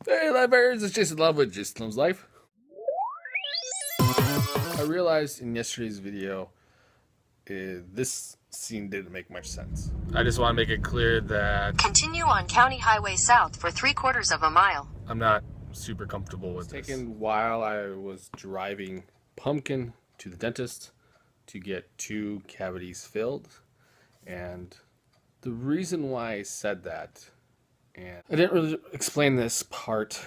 Hey, Livers, it's Jason Love with Jason Love's Life. I realized in yesterday's video, this scene didn't make much sense. I just want to make it clear that Continue on County Highway South for 3/4 of a mile. I'm not super comfortable with this. Taken while I was driving Pumpkin to the dentist to get 2 cavities filled, and the reason why I said that, and I didn't really explain this part.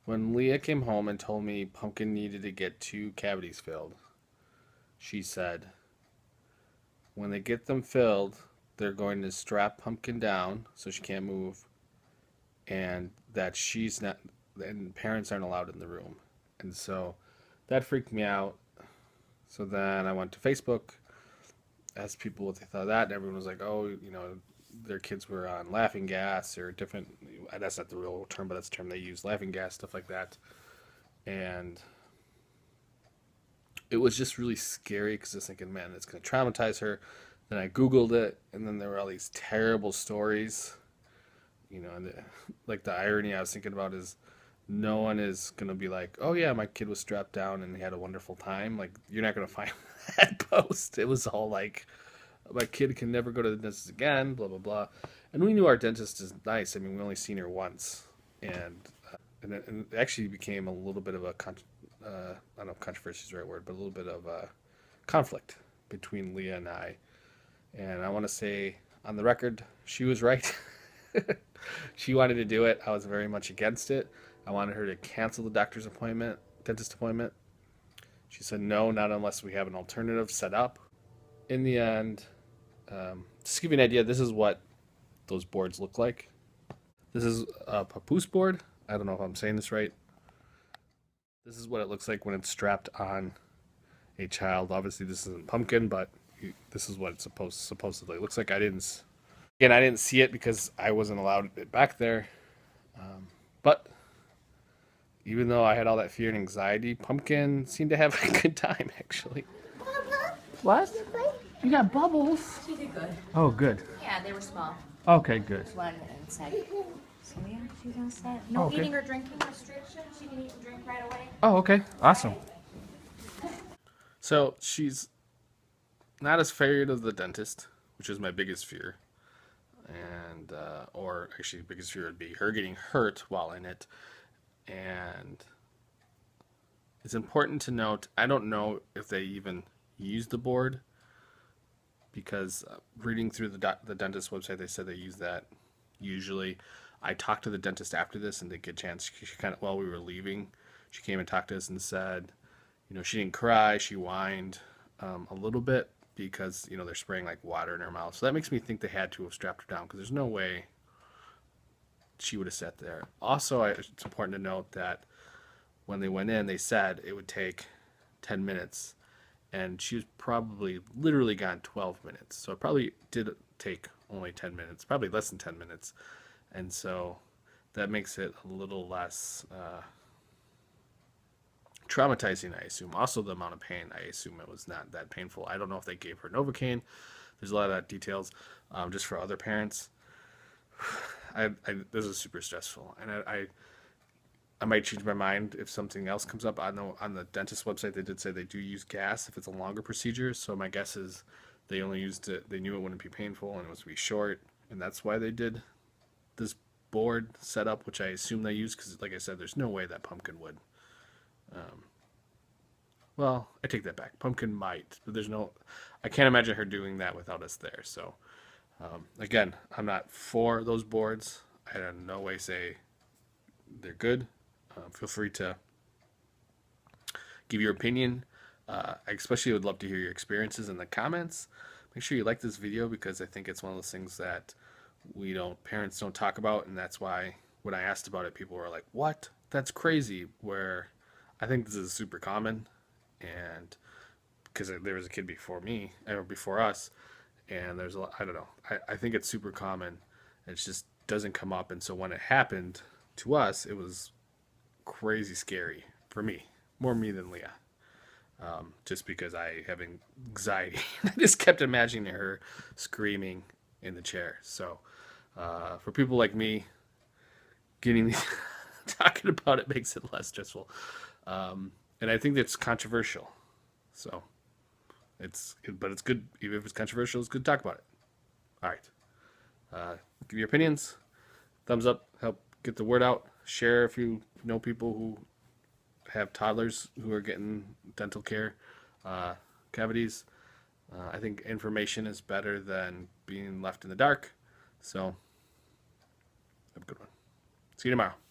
When Leah came home and told me Pumpkin needed to get 2 cavities filled, she said, when they get them filled, they're going to strap Pumpkin down so she can't move, and that she's not, and parents aren't allowed in the room. And so that freaked me out. So then I went to Facebook, asked people what they thought of that, and everyone was like, oh, their kids were on laughing gas or different. That's not the real term, but that's the term they use, laughing gas, stuff like that. And it was just really scary because I was thinking, man, it's going to traumatize her. Then I Googled it, and then there were all these terrible stories. And like the irony I was thinking about is no one is going to be like, oh yeah, my kid was strapped down and he had a wonderful time. Like, you're not going to find that post. It was all like, my kid can never go to the dentist again, blah, blah, blah. And we knew our dentist is nice. I mean, we only seen her once. And it actually became a little bit of a, I don't know if controversy is the right word, but a little bit of a conflict between Leah and I. And I want to say, on the record, she was right. She wanted to do it. I was very much against it. I wanted her to cancel the dentist appointment. She said, no, not unless we have an alternative set up. In the end, just to give you an idea, this is what those boards look like. This is a Papoose board. I don't know if I'm saying this right. This is what it looks like when it's strapped on a child. Obviously, this isn't Pumpkin, but this is what it's supposedly looks like. I didn't see it because I wasn't allowed it back there. But even though I had all that fear and anxiety, Pumpkin seemed to have a good time, actually. What? You got bubbles? She did good. Oh, good. Yeah, they were small. Okay, good. One inside. So yeah, she's all set. No okay. eating or drinking restrictions. She can eat and drink right away. Oh, okay. Awesome. So she's not as afraid of the dentist, which is my biggest fear. And, or actually, the biggest fear would be her getting hurt while in it. And it's important to note, I don't know if they even use the board, because reading through the dentist website, they said they use that usually. I talked to the dentist after this and didn't get a chance. She kind of, while we were leaving, she came and talked to us and said, she didn't cry. She whined a little bit because, they're spraying like water in her mouth. So that makes me think they had to have strapped her down, because there's no way she would have sat there. Also, it's important to note that when they went in, they said it would take 10 minutes. And she was probably literally gone 12 minutes. So it probably did take only 10 minutes, probably less than 10 minutes. And so that makes it a little less traumatizing, I assume. Also, the amount of pain, I assume it was not that painful. I don't know if they gave her Novocaine. There's a lot of that details just for other parents. This is super stressful. And I might change my mind if something else comes up. I know on the dentist website they did say they do use gas if it's a longer procedure. So my guess is they only used it. They knew it wouldn't be painful and it was to be short, and that's why they did this board setup, which I assume they use, because, like I said, there's no way that Pumpkin would. Well, I take that back. Pumpkin might, but I can't imagine her doing that without us there. So again, I'm not for those boards. I in no way say they're good. Feel free to give your opinion. I especially would love to hear your experiences in the comments. Make sure you like this video, because I think it's one of those things that parents don't talk about, and that's why when I asked about it, people were like, "What? That's crazy." Where I think this is super common, and because there was a kid before me or before us, and there's a lot, I don't know. I think it's super common. It just doesn't come up, and so when it happened to us, it was crazy scary for me, more me than Leah, just because I have anxiety. I just kept imagining her screaming in the chair. So For people like me, getting talking about it makes it less stressful, and I think that's controversial. So but it's good. Even if it's controversial, it's good to talk about it. All right, give your opinions. Thumbs up, help get the word out. Share if you know people who have toddlers who are getting dental care, cavities. I think information is better than being left in the dark. So, have a good one. See you tomorrow.